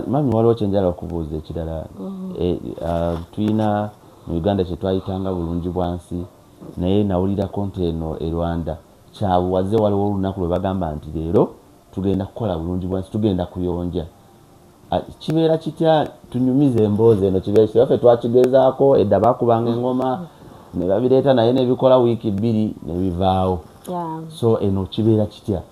Mami waliwo kyenjala okubuuza ekirala. Tulina mu Uganda kye twayitanga bulungi bwansi naye nawulirako nti eno e Rwanda kyabuwaze waliwo olunaku lwe bagamba nti leero tugenda kukola bulungi bwansi tugenda kuyonja. Kibeera kitya tunyumize emboozi eno kibeera kitya twakigezaako edda bakubanga engoma ne babireeta naye ne bikola wiiki 2 ne bivaawo. So eno kibeera kitya?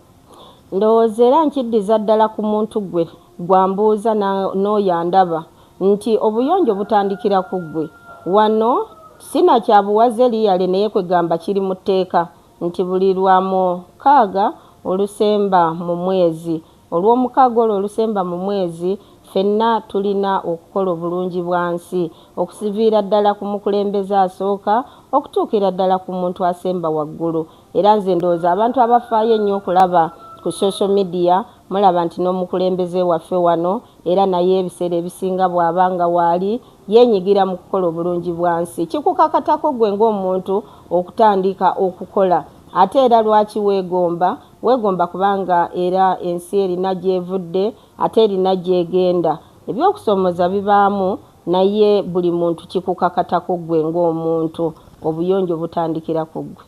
Ndowooza era nkiddiza ddala ku muntu gwe gwambuuza n'oyandaba nti obuyonjo butandikira ku ggwe. Wano sina kyabuwaze liyale naye kwegamba kiri mu tteeka nti buli Lwamukaaga olusemba mu mwezi olw'omukaaga olwo olusemba mu mwezi ffenna tulina okukola obulungi bwansi okusiviira ddala ku mukulembeze asooka okutuukira ddala ku muntu asemba waggulu. Era nze ndowooza abantu abafaayo ennyo okulaba ku social media mulaba nti n'omukulembeze waffe wano era naye ebiseera ebisinga bw'abanga waali yenyigira mu kukola obulungi bwansi. Kikukakatako gwe ng'omuntu okutandika okukola ate era lwaki weegomba kubanga era ensi erina gyevudde ate erina gyegenda. Ebyokusomoza bibaamu naye buli muntu kikukakatako gwe ng'omuntu obuyonjo butandikira ku ggwe.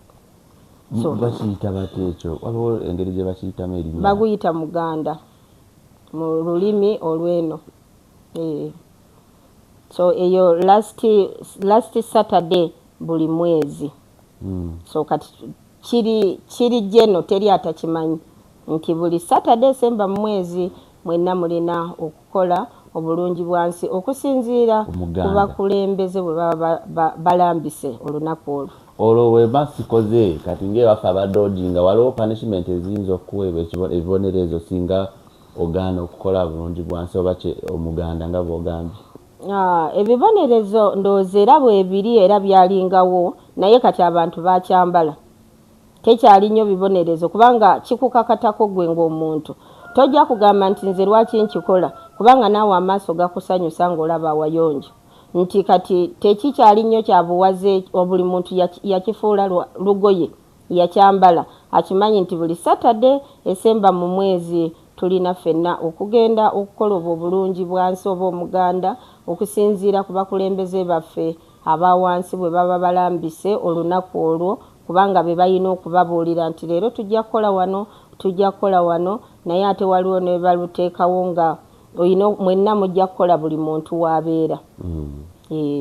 Bakiyita bate ekyo? Waliwo engeri gye bakiyitamu erinnya? Baguyita muganda mu lulimi olw'eno. So eyo last Saturday buli mwezi. So kati kiri jeno teri atakimanyi nti buli Saturday semba mu mwezi mwenna mulina okukola obulungi bwansi okusinziira ku bakulembeze bwe baba balambise olunaku olwo. Olwo we basikoze kati ng'ewaffe abadodinga waliwo punishment eziyinza okuweebwa ebibonerezo singa ogaana okukola bulungi bwansi oba omuganda nga bw'ogambye? Ebibonerezo ndowooza era bwebiri era byalingawo naye kati abantu bakyambala. Tekyali nnyo bibonerezo kubanga kikukakatako gwe ng'omuntu. Tojja kugamba nti nze lwaki nkikola kubanga naawe amaaso gakusanyusa ng'olaba awayonjo. Nti kati tekikyali nnyo kyabuwaze buli muntu yakifuula lugoye yakyambala akimanyi nti buli Saturday esemba mu mwezi tulina ffenna okugenda okukola obulungi bwansi oba omuganda okusinziira ku bakulembeze baffe abawansi bwe baba balambise olunaku olwo kubanga be balina okubabuulira nti leero tujja kukola wano naye ate waliwo ne baluteekawo nga mwenna mujja kukola buli muntu waabeera.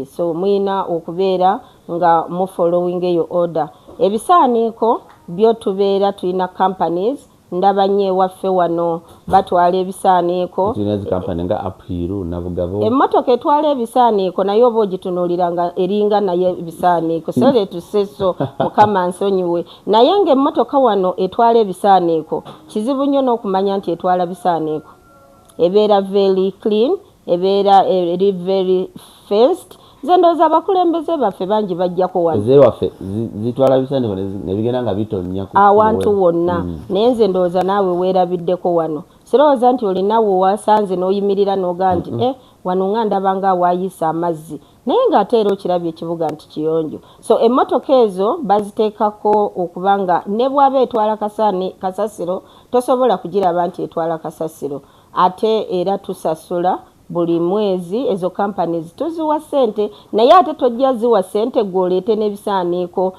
So muyina okubeera nga mu following eyo order. Ebisaaniiko byo tubeera tulina companies ndaba nnyo ewaffe wano batwala ebisaaniiko. Emmotoka etwala ebisaaniiko naye oba ogitunuulira nga eringa naye ebisaaniiko sole tuseso mukama nsonyiwe naye ng'emmotoka wano etwala ebisaaniiko kizibu nnyo n'okumanya nti etwala bisaaniiko. Ebeera very clean, ebeera eri very fenced. Nze ndowooza abakulembeze baffe bangi bajjako wano. Ze waffe zitwala bisaaniiko ne bigenda nga bitonnya ku awantu wonna. Naye nze ndowooza naawe weerabiddeko wano. Sirowooza nti olinawo wasanze n'oyimirira n'ogaa nti wano nga ndaba nga awaayisa amazzi naye ng'ate era okirabye ekibuga nti kiyonjo. So emmotoka ezo baziteekako okubanga ne bw'aba etwala kasasiro tosobola kugiraba nti etwala kasasiro. Ate era tusasula buli mwezi ezo companies tuziwa ssente naye ate tojja ziwa ssente gw'oleete n'ebisaaniiko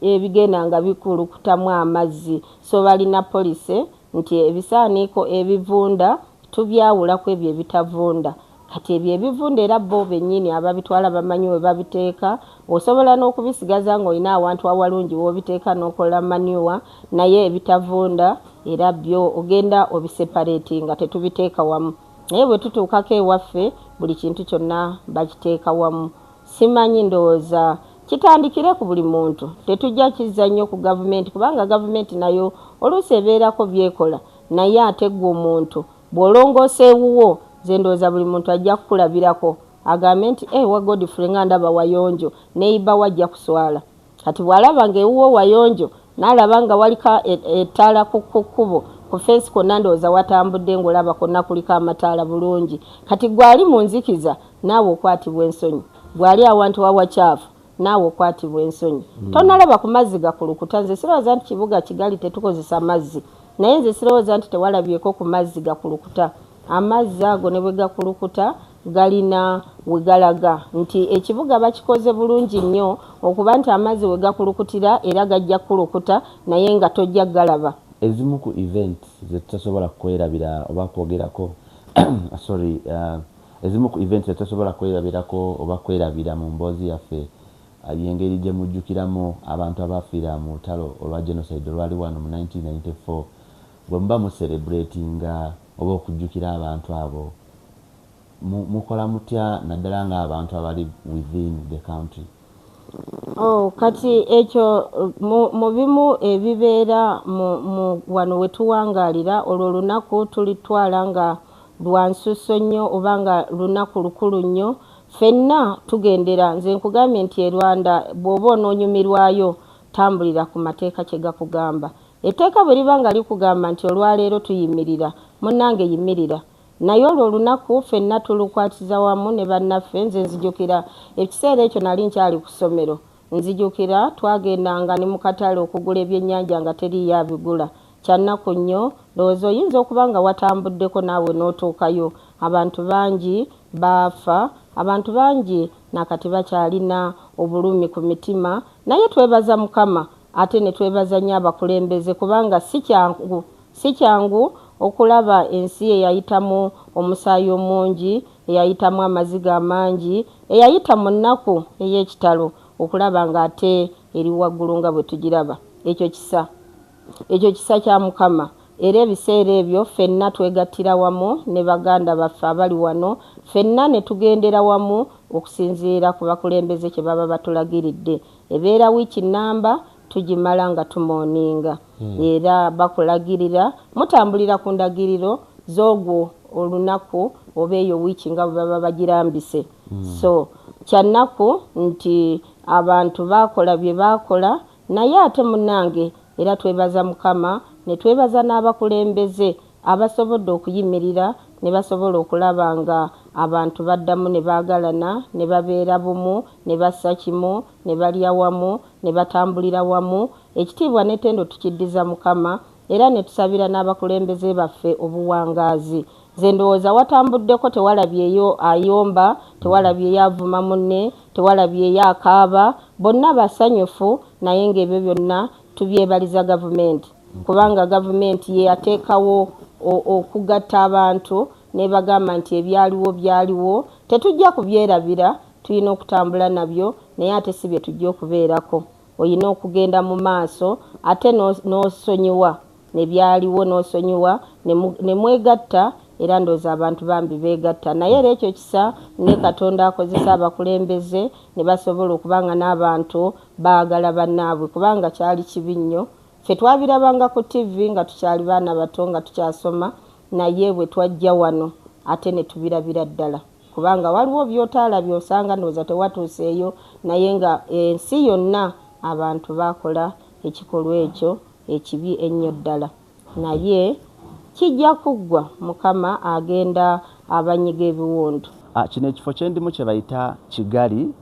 ebigenda nga bikulukutamu amazzi. So balina police nti ebisaaniiko ebivunda tubyawulaku ebyo ebitavunda. Kati ebyo ebivunda era bo bennyini ababitwala bamanyi we babiteeka. Osobola n'okubisigaza ng'olina awantu awalungi w'obiteeka n'okola manure naye ebitavunda era byo ogenda obiseparating nga tetubiteeka wamu. Naye bwe tutuukako ewaffe buli kintu kyonna bakiteeka wamu. Simanyi ndowooza kitandikire ku buli muntu. Tetujja kizza nnyo ku gavumenti kubanga gavumenti nayo oluusi ebeerako byekola naye ate ggwe omuntu bw'olongoosa ewuwo nze ndowooza buli muntu ajja kukulabirako agambe nti wa Godfrey nga ndaba wayonjo neiba wajja kuswala. Kati bw'alaba ng'ewuwo wayonjo n'alaba nga walika ettaala ku kkubo ku fensi konna ndowooza watambudde ng'olaba konna kuliko amataala bulungi. Kati gwali mu nzikiza naawe okwatibwa ensonyi. Gwali awantu wawacaafu naawe okwatibwa ensonyi. Tonalaba ku mazzi gakulukuta. Nze sirowooza nti kibuga kigali tetukozesa mazzi naye nze sirowooza nti tewalabyeko ku mazzi gakulukuta. amazzi ago ne bwe gakulukuta galina we galaga nti ekibuga bakikoze bulungi nnyo okuba nti amazzi we gakulukutira era gajja kulukuta naye nga tojja galaba. Ezimu ku events zetasobola kwerabira oba kwogerako sorry ezimu ku events zetasobola kwerabirako oba kwerabira mu mboozi yaffe yengeri gye mujjukiramu abantu abafiira mu lutalo olwa genocide olwali wano mu 1994 bwe muba mu celebratinga oba okujjukira abantu abo mukola mutya naddala ng'abantu abali within the country? Kati ekyo mu bimu ebibeera mu wano we tuwangaalira olwo olunaku tulitwala nga lwa nsusso nnyo oba nga lunaku lukulu nnyo. Ffenna tugendera, nze nkugambye nti e Rwanda bw'oba onoonyumirwayo tambulira ku mateeka kye gakugamba. Etteeka bwe liba nga likugamba nti olwaleero tuyimirira, munnange yimirira. Naye olwo olunaku ffenna tulukwatiza wamu ne bannaffe. Nze nzijukira ekiseera ekyo nali nkyali ku ssomero. Nzijukira twagendanga ne mu katale okugula ebyennyanja nga teriyo abigula. Kyannaku nnyo, ndowooza oyinza okuba nga watambuddeko naawe n'otuukayo. Abantu bangi baafa, abantu bangi nakati bakyalina obulumi ku mitima. Naye twebaza Mukama ate ne twebaza nnyo abakulembeze kubanga si kyangu okulaba ensi eyayitamu omusaayi omungi, eyayitamu amaziga amangi, eyayita mu nnaku ey'ekitalo okulaba ng'ate eri waggulu nga bwe tugiraba. Ekyo kisa kya Mukama. Era ebiseera ebyo ffenna twegattira wamu ne baganda baffe abali wano, ffenna ne tugendera wamu okusinziira ku bakulembeze kye baba batulagiridde. Ebeera wiiki nnamba tugimala nga tumooninga. Era bakulagirira mutambulira ku ndagiriro z'ogwo olunaku oba eyo wiiki nga bwe baba bagirambise. So kyannaku nti abantu baakola bye baakola, naye ate munnange era twebaza Mukama ne twebaza n'abakulembeze abasobodde okuyimirira ne basobola okulaba nga abantu baddamu ne baagalana ne babeera bumu ne bassa kimu ne balya wamu ne batambulira wamu. Ekitiibwa n'ettendo tukiddiza Mukama era ne tusabira n'abakulembeze baffe obuwangaazi. Nze ndowooza watambuddeko tewalabyeyo ayomba, tewalabyeyo avuma munne, tewalabyeyo akaaba, bonna basanyufu. Naye ng'ebyo byonna tubyebaliza gavumenti kubanga gavumenti ye yateekawo okugatta abantu ne bagamba nti ebyaliwo byaliwo, tetujja kubyerabira, tulina okutambula nabyo, naye ate si bye tujja okubeerako. Oyina okugenda mu maaso ate n'osonyiwa nebyaliwo n'osonyiwa ne mwegatta. Era ndowooza abantu bambi beegatta, naye era ekyo kisa ne Katonda akozesa abakulembeze ne basobola okubanga n'abantu baagala bannaabwe kubanga kyali kibi nnyo. Ffe twabirabanga ku TV nga tukyali baana bato nga tukyasoma, naye bwe twajja wano ate ne tubirabira ddala kubanga waliwo by'otaalabye osanga ndowooza tewatuuseeyo, naye nga ensi yonna abantu baakola ekikolwa ekyo ekibi ennyo ddala. Naye kijja kuggwa, Mukama agenda abanyiga ebiwundu. Kino ekifo kye ndimu kye bayita Kigali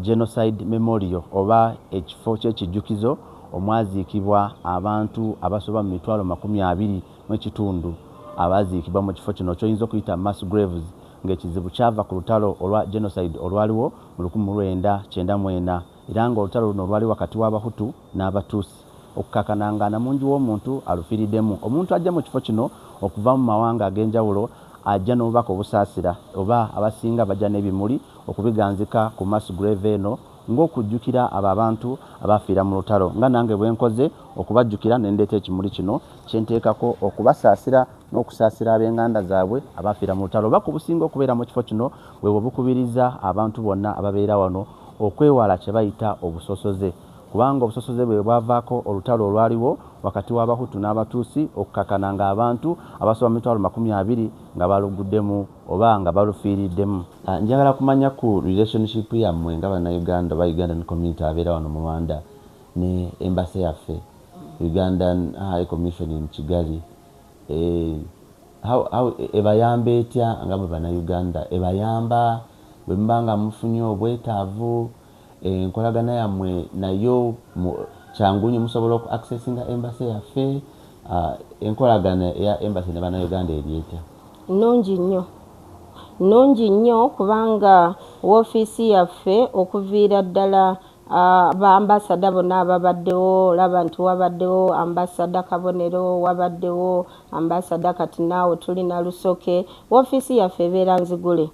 Genocide Memorial oba ekifo ky'ekijjukizo omwaziikibwa abantu abasoba mu 20,000 mu kitundu abaziikibwa mu kifo kino ky'oyinza okuyita mass graves, ng'ekizibu kyava ku lutalo olwa genocide olwaliwo mu 1994 era ng'olutalo luno lwali wakati w'Abahutu n'Abatuusi. Okukakananga namungi w'omuntu alufiiriddemu. Omuntu ajja mu kifo kino okuva mu mawanga ag'enjawulo ajja n'obubaka obusaasira oba abasinga bajja n'ebimuli okubiganzika ku mass grave eno ng'okujjukira abo abantu abafiira mu lutalo. Nga nange bwe nkoze okubajjukira ne ndeeta ekimuli kino kyenteekako okubasaasira n'okusaasira ab'enganda zaabwe abafiira mu lutalo. Obubaka obusinga okubeera mu kifo kino bwe bukubiriza abantu bonna ababeera wano okwewala kye bayita obusosoze, kubanga obusosoze bwe bwavaako olutalo olwaliwo wakati w'Abahutu n'Abatuusi okukakananga abantu abasoba mu 20,000 nga baluguddemu oba nga balufiiriddemu. Njagala kumanya ku relationship yammwe nga bannayuganda oba Ugandan community abeera wano mu Rwanda ne embassy yaffe Ugandan High Commission in Kigali. Ebayamba etya nga bwe bannayuganda? Ebayamba bwe muba nga mufunye obwetaavu? Enkolagana yammwe nayo kyangu nnyo musobola oku accessinga embassy yaffe? Enkolagana ya embassy ne bannayuganda eri etya? Nungi nnyo kubanga woofiisi yaffe okuviira ddala ba ambasada bonna ababaddewo, laba nti wabaddewo ambasada Kabonero, wabaddewo ambasada kati naawe tuli na Lusoke. Woofiisi yaffe ebeera Nzigule,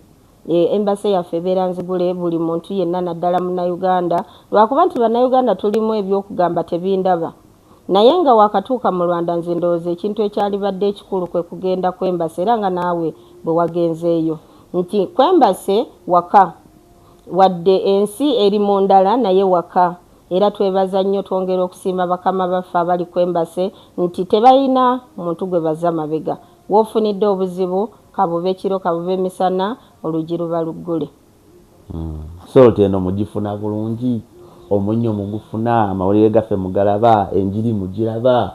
embase yaffe ebeera Nzigule, buli muntu yenna naddala Munnayuganda, lwakuba nti Bannayuganda tulimu ebyokugamba tebindaba. Naye nga wakatuuka mu Rwanda nze ndowooza ekintu ekyalibadde ekikulu kwe kugenda kw'embase, era nga naawe bwe wagenzeeyo nti kw'embase waka, wadde ensi eri mu ndala naye waka. Era twebaza nnyo, twongera okusiima bakama baffe abali kw'embase nti tebalina muntu gwe baza mabega. Woofunidde obuzibu, kabube kiro kabube emisana, oluggi luba luggule. So teno mugifuna bulungi, omunnyo mugufuna, amawulire gaffe mugalaba, enjiri mugiraba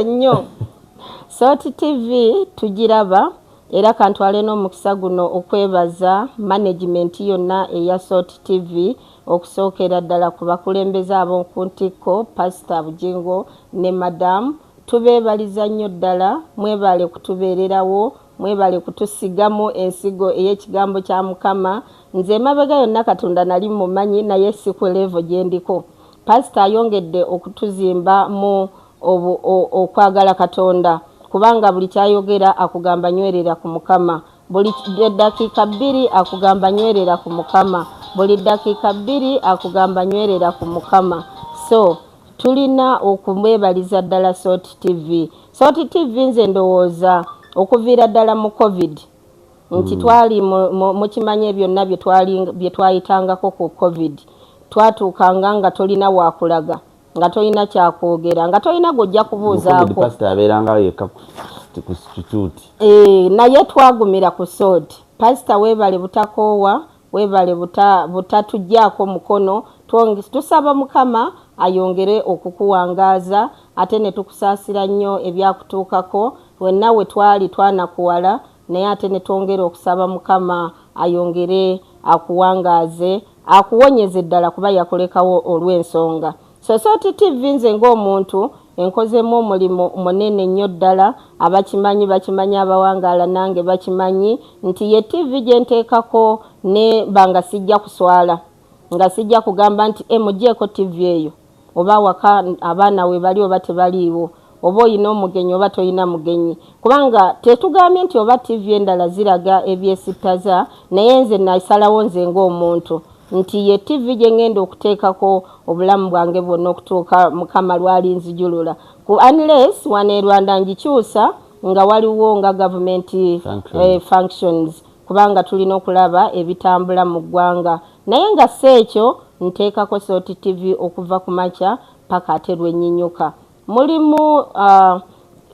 nnyo. Salt TV tugiraba, era kantwale n'omukisa guno okwebaza management yonna eya Salt TV okusookera ddala ku bakulembeze ab'oku ntikko, Pastor Bujingo ne Madam. Tubeebaliza nnyo ddala, mwebale kutubeererawo, mwebale kutusigamu ensigo ey'ekigambo kya Mukama. Nze emabega yonna Katonda nali mumanyi, naye si ku level gye ndiko. Pastor ayongedde okutuzimba mu okwagala Katonda, kubanga buli kyayogera akugamba nywerera ku Mukama. Buli dakiika 2 akugamba nywerera ku Mukama. Buli dakiika 2 akugamba nywerera ku Mukama. So tulina okumwebaliza ddala Salt TV. Salt TV nze ndowooza okuviira ddala mu COVID nti twali mukimanye byonna bye twayitangako ku COVID, twatuukanga nga tolina wakulaga, nga tolina kyakwogera, nga tolina gojja kubuuzaako. Naye twagumira ku Salt. Pastor weebale butakoowa, weebale butatuggyako mukono. Tusaba Mukama ayongere okukuwangaaza, ate ne tukusaasira nnyo ebyakutuukako. Wenna we twali twanakuwala, naye ate ne twongera okusaba Mukama ayongere akuwangaaze, akuwonyeze ddala kuba yakulekawo olw'ensonga. So Salt TV nze ng'omuntu enkozemu omulimu munene nnyo ddala. Abakimanyi bakimanyi, abawangaala nange bakimanyi nti ye TV gye nteekako ne banga sijja kuswala, nga sijja kugamba nti mugyeeko TV eyo, oba waka abaana we bali oba tebaliiwo, oba oyina omugenyi oba toyina mugenyi. Kubanga tetugambye nti oba TV endala ziraga ebyesittaza, naye nze nasalawo nze ng'omuntu nti ye TV gye ngenda okuteekako obulamu bwange bwonna okutuuka Mukama lwali nzijulula. Unless wano e Rwanda ngikyusa nga waliwo nga government functions, kubanga tulina okulaba ebitambula mu ggwanga. Naye nga si ekyo, nteekako Salt TV okuva ku makya paka ate lwenyinyuka. Mulimu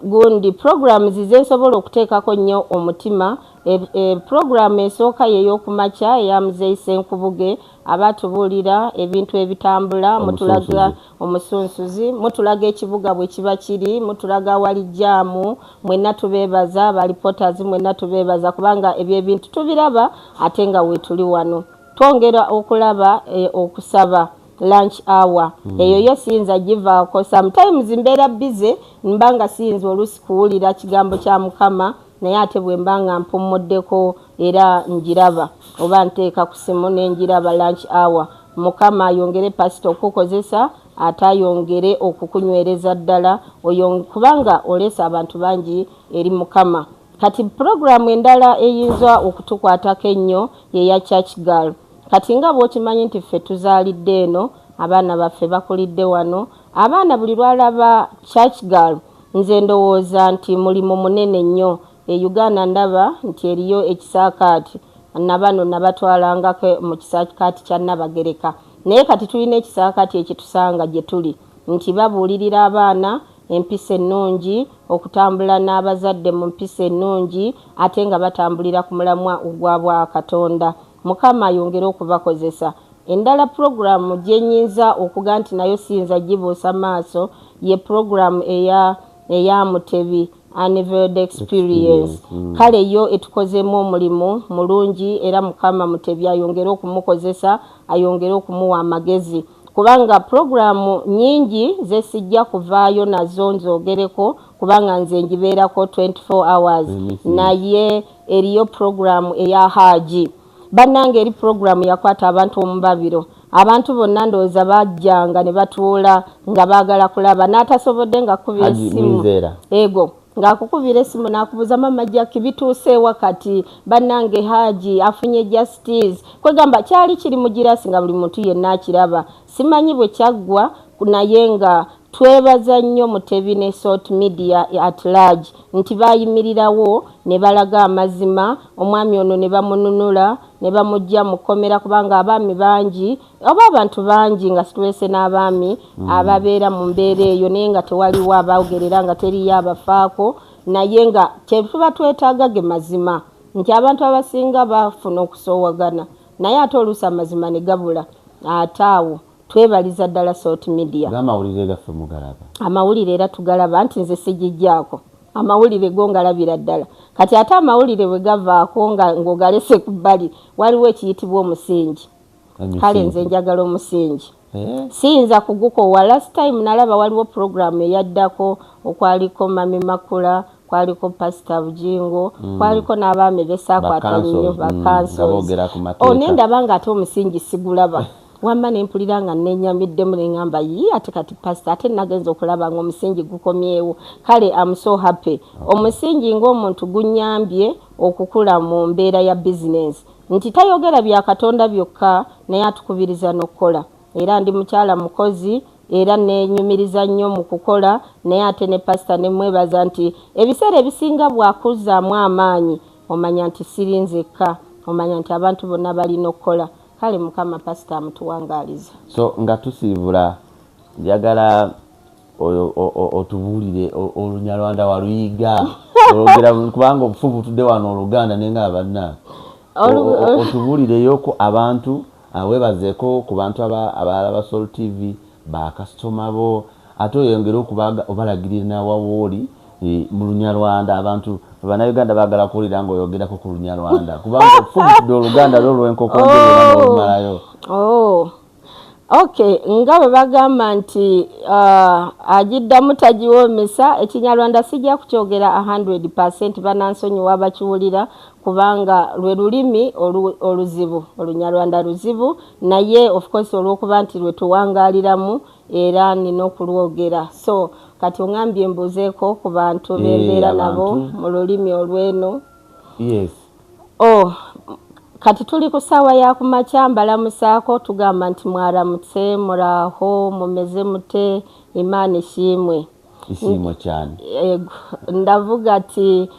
gundi programs ze nsobola okuteekako nnyo omutima. Program esooka y'ey'okumakya eya Muzeeyi Ssenkubuge, abatubuulira ebintu ebitambula, mutulaga omusunsuzi, mutulaga ekibuga bwe kiba kiri, mutulaga wali jaamu. Mwenna tubeebaza, balipoters mwenna tubeebaza, kubanga ebyo ebintu tubiraba ate nga weetuli wano. Twongera okulaba okusaba lunch hour. Eyo yo siyinza givaako. Sometimes mbeera busy, mbanga siyinza oluusi kuwulira kigambo kya Mukama, naye ate bwe mbanga mpumuddeko era njiraba, oba nteeka ku simu nenjiraba lunch hour. Mukama ayongere Pastor okukozesa, ate ayongere okukunywereza ddala, kubanga oleesa abantu bangi eri Mukama. Kati program endala eyinza okutukwatako ennyo yeya Church Girl. Kati nga bw'okimanyi nti ffe tuzaalidde eno, abaana baffe bakulidde wano, abaana buli lwalaba Church Girl nze ndowooza nti mulimu munene nnyo. Uganda ndaba nti eriyo ekisaakaati, nabano nabatwalangako mu kisaakaati kya Nabagereka, naye kati tulina ekisaakaati ekitusanga gye tuli, nti babuulirira abaana empisa ennungi, okutambula n'abazadde mu mpisa ennungi, ate nga batambulira ku mulamwa ogwa Katonda. Mukama ayongere okubakozesa. Endala programu gye nnyinza okuga nti nayo siyinza gibuusa maaso ye programu eya Mutebi Unveiled Experience. Kale yo etukozemu omulimu mulungi, era Mukama Mutebi ayongere okumukozesa, ayongere okumuwa amagezi. kubanga programu nyingi zesijja kuvaayo nazo nzogereko kubanga nze njibeerako 24 hours naye eriyo programu eya haji bannange eri programu yakwata abantu omubabiro abantu bonna ndowooza bajjanga ne batuula nga baagala kulaba n'atasobodde nga kubira essimu ego ng'akukubira essimu n'akubuuza mama Jackie bituuse wakati bannange haji afunye justice kwegamba kyali kiri mu girasi nga buli muntu yenna akiraba simanyi bwe kyaggwa naye nga twebaza nnyo Mutebi ne Salt Media at large nti bayimirirawo ne balaga amazima omwami ono ne bamununula ne bamujja mukomera kubanga abaami bangi oba abantu bangi nga situwese n'abaami ababeera mu mbeera eyo naye nga tewaliwo abawugerera nga teriyo abafaako naye nga kyetuba twetaaga ge mazima nti abantu abasinga bafuna okusoowagana naye ate oluusi amazima ne gabula ate awo twebaliza ddala Salt Media amawulire gaffe mugalaba amawulire era tugalaba nti nze sijijjaako amawulire go ngalabira ddala kati ate amawulire bwe gavaako ng'ogalese ku bbali waliwo ekiyitibwa omusingi kale nze njagala omusingi siyinza kugukoowa last time nalaba waliwo programu eyaddako okwaliko Mami Makula kwaliko Pastor Bujingo kwaliko n'abaami besaakwata nnyo bakanso nendaba nga ate omusingi sigulaba wamma nempulira nga nenyamiddemu neŋŋamba ate kati pastor ate nagenza okulaba nga omusingi gukomyewo kale I'm so happy omusingi ng'omuntu gunyambye okukula mu mbeera ya business nti tayogera bya Katonda byokka naye atukubiriza n'okukola era ndi mukyala mukozi era nenyumiriza nnyo mu kukola naye ate ne pastor ne mwebaza nti ebiseera ebisinga bwakuzaamu amaanyi omanya nti sirinzekka omanya nti abantu bonna balina okukola kale mukama pastor mutuwangaliza so nga tusiibula njagala otubuulire olunyalwanda waluyiga ologera kubanga obufuvu tudde wano Oluganda nenga abanna otubuulireyo abantu webazeeko ku bantu abalala ba Soul TV bakasitoma bo ate oyongere obalagirira nawawooli mu Lunyalwanda abantu Bannayuganda baagala kuwulira ng'oyogerako ku Lunyalwanda kubanga ofubutudde Oluganda lw'olwenkoko ngerera n'olumalayo. Okay, nga bwe bagamba nti agiddamu tagiwoomesa Ekinyarwanda sijja kukyogera 100% banansonyiwa bakiwulira kubanga lwe lulimi oluzibu Olunyarwanda luzibu naye of course olw'okuba nti lwe tuwangaaliramu era nina okulwogera so kati ongambye mbuzeeko ku bantu bembeera nabo mu lulimi olw'eno. Yes. Kati tuli ku ssaawa ya kumakya mbalamusaako tugamba nti mwaramutse muraaho mumeze mute Imana ishimwe. Ishimwe cyane. Ndavuga ati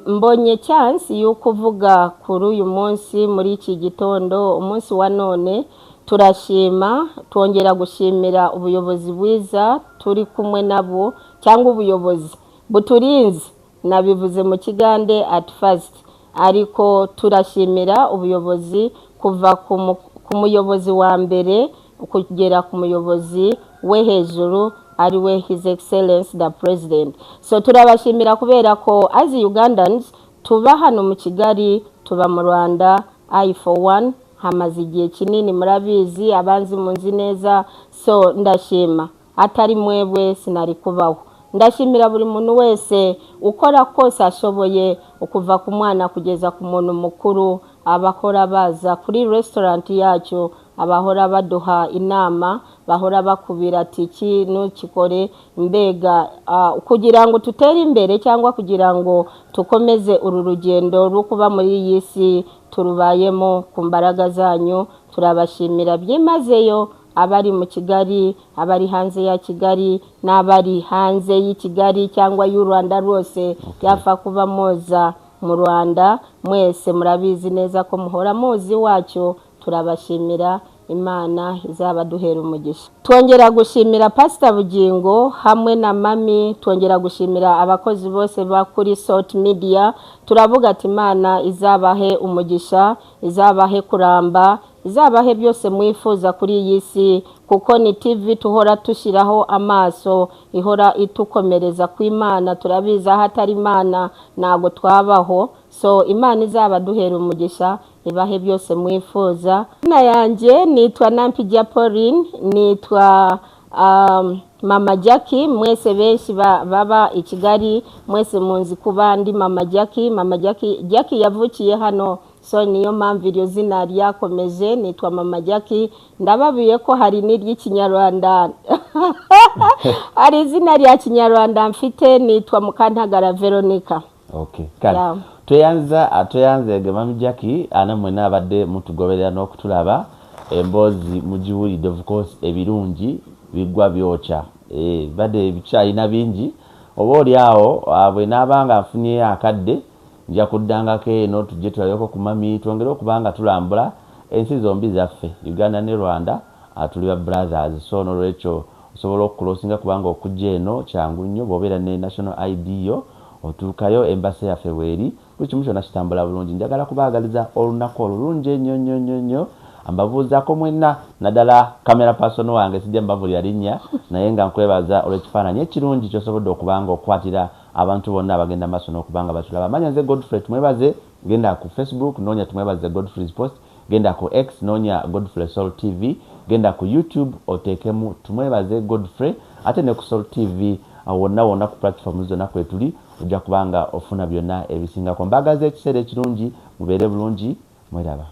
mbonye chance y'okuvuga kuri uyu munsi muri iki gitondo umunsi wa none turashima twongera gushimira ubuyobozi bwiza turi kumwe nabo cyangwa ubuyobozi buturinze nabivuze mu Kigande at first ariko turashimira ubuyobozi kuva ku muyobozi wa mbere kugera ku muyobozi we hejuru ari we His Excellence the President. So turabashimira kubera ko as Ugandans tuba hano mu Kigali tuba mu Rwanda I for one hamaze igihe kinini murabizi abanzi munzi neza so ndashima atari mwebwe sinari kubaho. Ndashimira buri muntu wese ukora kose ashoboye ukuva ku mwana kugeza ku muntu mukuru abakora baza kuri restaurant yacu abahora baduha inama bahora bakubira ati kintu kikore mbega kugira ngo tutere imbere cyangwa kugira ngo tukomeze uru rugendo rwo kuba muri iyi si turubayemo ku mbaraga zanyu turabashimira byimazeyo abari mu Kigali abari hanze ya Kigali n'abari hanze y'Ikigali cyangwa y'u Rwanda rwose yafa kuba moza mu Rwanda mwese murabizi neza ko muhora muzi wacyo turabashimira Imana izabaduhera umugisha. Twongera gushimira Pastor Bujingo hamwe na Mami twongera gushimira abakozi bose ba kuri Salt Media turavuga ati Imana izabahe umugisha izabahe kuramba izabahe byose mwifuza kuri iyi si kuko ni TV tuhora tushiraho amaso ihora itukomereza ku Imana turabiza hatari Imana nago twabaho so Imana izabaduhera umugisha ibahe byose mwifuza. Na yanje nitwa Nampijja Pauline, nitwa Mama Jackie. Mwese benshi baba i Kigali mwese munzi kubandi Mama Jackie. Mama Jackie yavukiye hano, so niyo mpamvu iryo zina ryakomeje nitwa Mama Jackie. Ndababiye ko hari n'iry'ikinyarwanda hari izina rya Kinyarwanda mfite, nitwa Mukantagara Veronica. Okay, kale tuyanze Mama Jackie anamwe nabadde mutugoberera n'okutulaba embozi mugiwulidde, of course ebirungi bigwa byocha bade bichayina bingi oba oli awo bwe nabanga afunye akadde nja kuddangako eno tujje tulayoko ku mami twongere okubanga tulambula ensi zombi zaffe Uganda ne Rwanda tuli ba brothers, so nolwekyo osobola okulosinga kubanga okujja eno kyangu nnyo bw'obeera ne national ID yo otuukayo embase yaffe weeri buli kimu kyonna kitambula bulungi. Njagala kubaagaliza olunaku olulungi ennyo ambabuuzaako mwenna naddala kamera person wange sijja mbabulira linnya naye nga nkwebaza olw'ekifaananyi ekirungi kyosobodde okubanga okwatira abantu bonna abagenda maaso n'okubanga batulaba. Manya nze Godfrey tumwebaze, genda ku Facebook noonya tumwebaze Godfrey's Post, genda ku X noonya Godfrey Soul TV, genda ku YouTube oteekemu tumwebaze Godfrey, ate ne ku Soul TV wonna ku platform zonna kwetuli ojja kubanga ofuna byonna ebisingako. Mbagaza ekiseera ekirungi, mubeere bulungi, mweraba.